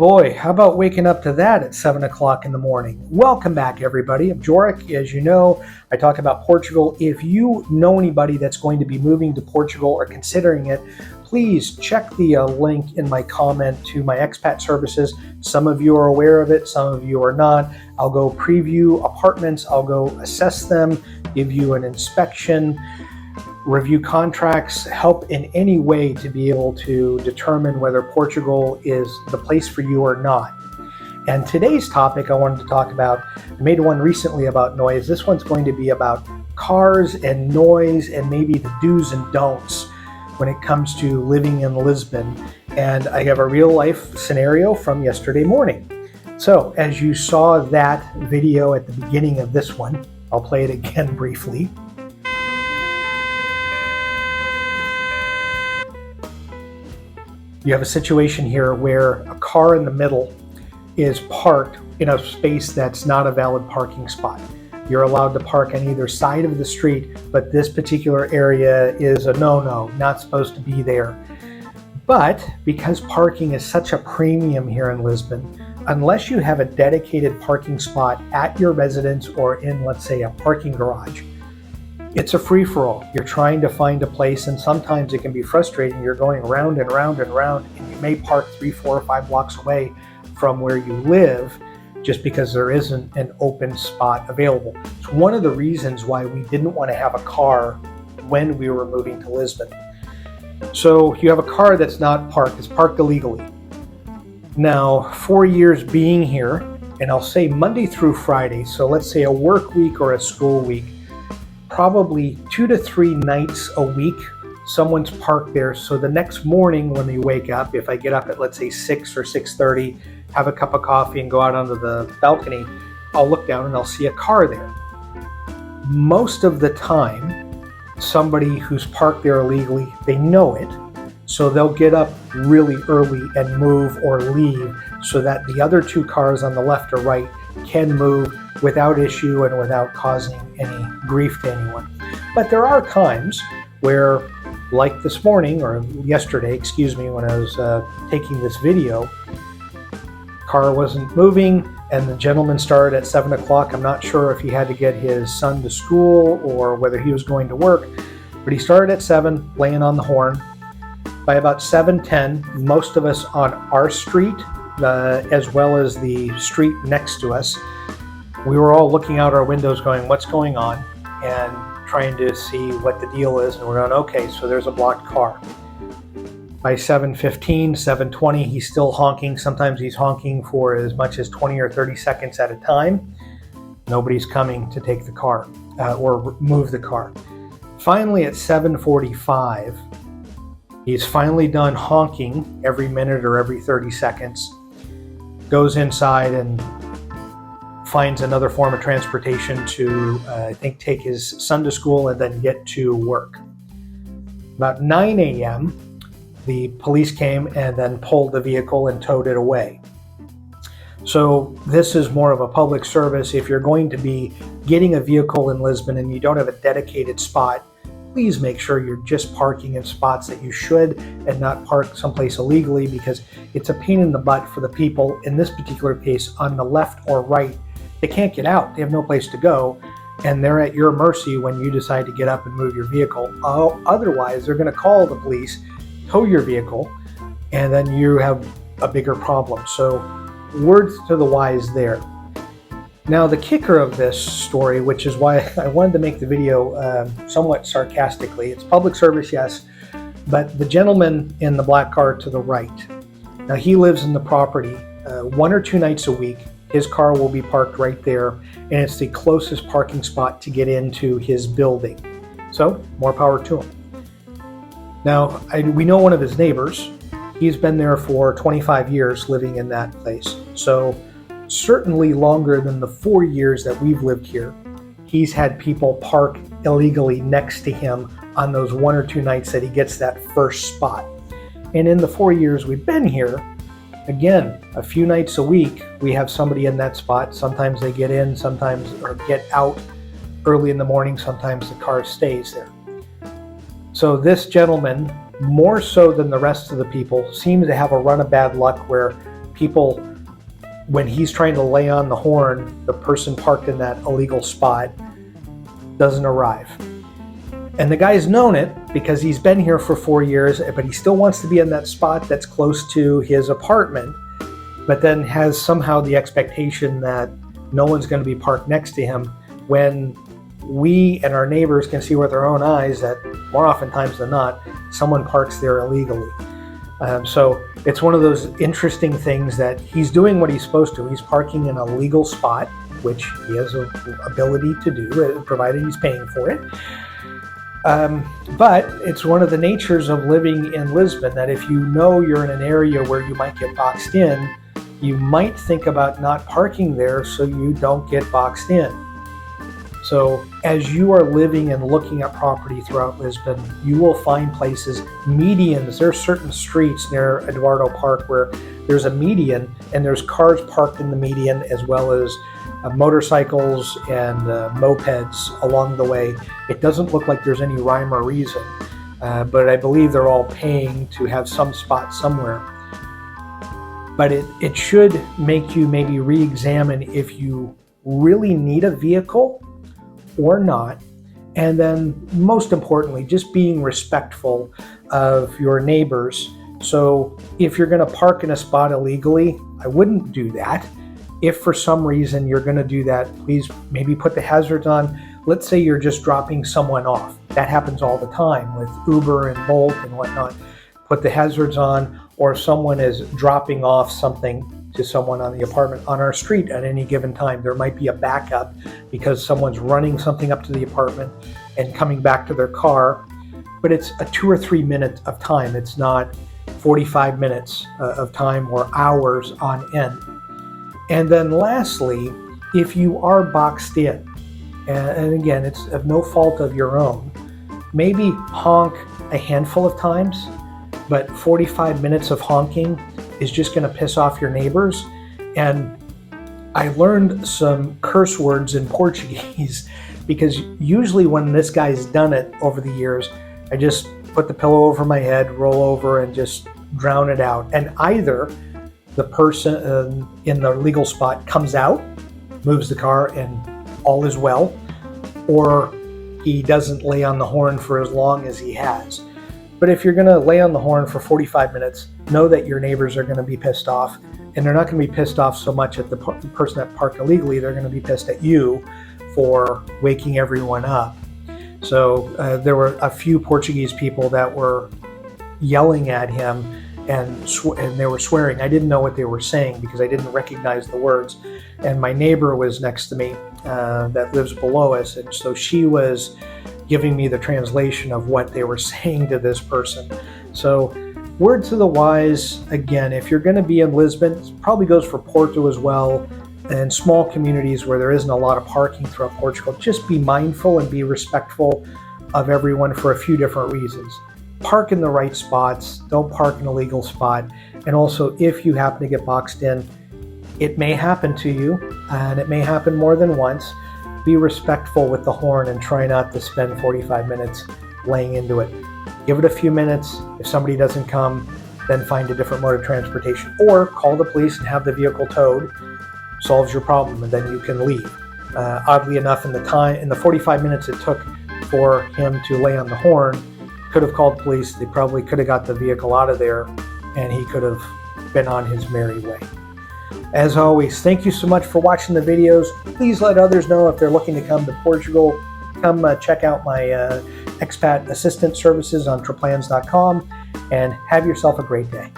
boy, how about waking up to that at 7 o'clock in the morning? Welcome back, everybody. I'm Joric. As you know, I talk about Portugal. If you know anybody that's going to be moving to Portugal or considering it, please check the link in my comment to my expat services. Some of you are aware of it, some of you are not. I'll go preview apartments, I'll go assess them, give you an inspection, review contracts, help in any way to be able to determine whether Portugal is the place for you or not. And today's topic I wanted to talk about, I made one recently about noise. This one's going to be about cars and noise and maybe the do's and don'ts when it comes to living in Lisbon. And I have a real life scenario from yesterday morning. So as you saw that video at the beginning of this one, I'll play it again briefly. You have a situation here where a car in the middle is parked in a space that's not a valid parking spot. You're allowed to park on either side of the street, but this particular area is a no-no, not supposed to be there. But because parking is such a premium here in Lisbon, unless you have a dedicated parking spot at your residence or in, let's say, a parking garage, it's a free-for-all. You're trying to find a place, and sometimes it can be frustrating. You're going around and around and around, and you may park 3, 4, or 5 blocks away from where you live just because there isn't an open spot available. It's one of the reasons why we didn't want to have a car when we were moving to Lisbon. So you have a car that's not parked, it's parked illegally. Now, 4 years being here, and I'll say Monday through Friday, so let's say a work week or a school week, probably 2 to 3 nights a week, someone's parked there. So the next morning when they wake up, if I get up at, let's say 6 or 6:30, have a cup of coffee and go out onto the balcony, I'll look down and I'll see a car there. Most of the time, somebody who's parked there illegally, they know it. So they'll get up really early and move or leave so that the other 2 cars on the left or right can move without issue and without causing any grief to anyone. But there are times where, like this morning or yesterday, when I was taking this video, car wasn't moving and the gentleman started at 7 o'clock. I'm not sure if he had to get his son to school or whether he was going to work, but he started at 7 laying on the horn. By about 7:10, most of us on our street, as well as the street next to us, we were all looking out our windows going, what's going on? And trying to see what the deal is. And we're going, okay, so there's a blocked car. By 7:15, 7:20, he's still honking. Sometimes he's honking for as much as 20 or 30 seconds at a time. Nobody's coming to take the car or move the car. Finally, at 7:45, he's finally done honking every minute or every 30 seconds, goes inside and finds another form of transportation to, I think, take his son to school and then get to work. About 9 a.m., the police came and then pulled the vehicle and towed it away. So this is more of a public service. If you're going to be getting a vehicle in Lisbon and you don't have a dedicated spot, please make sure you're just parking in spots that you should and not park someplace illegally, because it's a pain in the butt for the people, in this particular case, on the left or right. They can't get out. They have no place to go, and they're at your mercy when you decide to get up and move your vehicle. Otherwise, they're going to call the police, tow your vehicle, and then you have a bigger problem. So words to the wise there. Now, the kicker of this story, which is why I wanted to make the video somewhat sarcastically, it's public service, yes, but the gentleman in the black car to the right, now he lives in the property 1 or 2 nights a week. His car will be parked right there, and it's the closest parking spot to get into his building. So, more power to him. Now, we know one of his neighbors. He's been there for 25 years living in that place. So, certainly longer than the 4 years that we've lived here. He's had people park illegally next to him on those 1 or 2 nights that he gets that first spot. And in the 4 years we've been here, again, a few nights a week, we have somebody in that spot. Sometimes they get in, sometimes or get out early in the morning. Sometimes the car stays there. So this gentleman, more so than the rest of the people, seems to have a run of bad luck where people, when he's trying to lay on the horn, the person parked in that illegal spot doesn't arrive. And the guy's known it because he's been here for 4 years, but he still wants to be in that spot that's close to his apartment, but then has somehow the expectation that no one's going to be parked next to him, when we and our neighbors can see with our own eyes that more oftentimes than not, someone parks there illegally. So it's one of those interesting things that he's doing what he's supposed to. He's parking in a legal spot, which he has the ability to do, provided he's paying for it. But it's one of the natures of living in Lisbon that if you know you're in an area where you might get boxed in, you might think about not parking there so you don't get boxed in. So as you are living and looking at property throughout Lisbon, you will find places, medians. There are certain streets near Eduardo Park where there's a median and there's cars parked in the median, as well as motorcycles and mopeds along the way. It doesn't look like there's any rhyme or reason, but I believe they're all paying to have some spot somewhere. But it should make you maybe re-examine if you really need a vehicle or not. And then most importantly, just being respectful of your neighbors. So if you're going to park in a spot illegally, I wouldn't do that. If for some reason you're going to do that, please maybe put the hazards on. Let's say you're just dropping someone off. That happens all the time with Uber and Bolt and whatnot. Put the hazards on. Or if someone is dropping off something to someone on the apartment on our street at any given time, there might be a backup because someone's running something up to the apartment and coming back to their car. But it's a 2 or 3 minutes of time. It's not 45 minutes of time or hours on end. And then lastly, if you are boxed in, and again, it's of no fault of your own, maybe honk a handful of times, but 45 minutes of honking is just going to piss off your neighbors. And I learned some curse words in Portuguese because usually when this guy's done it over the years, I just put the pillow over my head, roll over, and just drown it out. And either the person in the legal spot comes out, moves the car, and all is well, or he doesn't lay on the horn for as long as he has. But if you're going to lay on the horn for 45 minutes, know that your neighbors are going to be pissed off, and they're not going to be pissed off so much at the person that parked illegally. They're going to be pissed at you for waking everyone up. So there were a few Portuguese people that were yelling at him and they were swearing. I didn't know what they were saying because I didn't recognize the words. And my neighbor was next to me that lives below us, and so she was giving me the translation of what they were saying to this person. So word to the wise, again, if you're going to be in Lisbon, it probably goes for Porto as well, and small communities where there isn't a lot of parking throughout Portugal, just be mindful and be respectful of everyone for a few different reasons. Park in the right spots, don't park in a legal spot, and also if you happen to get boxed in, it may happen to you, and it may happen more than once. Be respectful with the horn and try not to spend 45 minutes laying into it. Give it a few minutes. If somebody doesn't come, then find a different mode of transportation, or call the police and have the vehicle towed. Solves your problem, and then you can leave. Oddly enough, in the 45 minutes it took for him to lay on the horn, could have called police. They probably could have got the vehicle out of there, and he could have been on his merry way. As always, thank you so much for watching the videos. Please let others know if they're looking to come to Portugal. Come check out my expat assistant services on triplans.com, and have yourself a great day.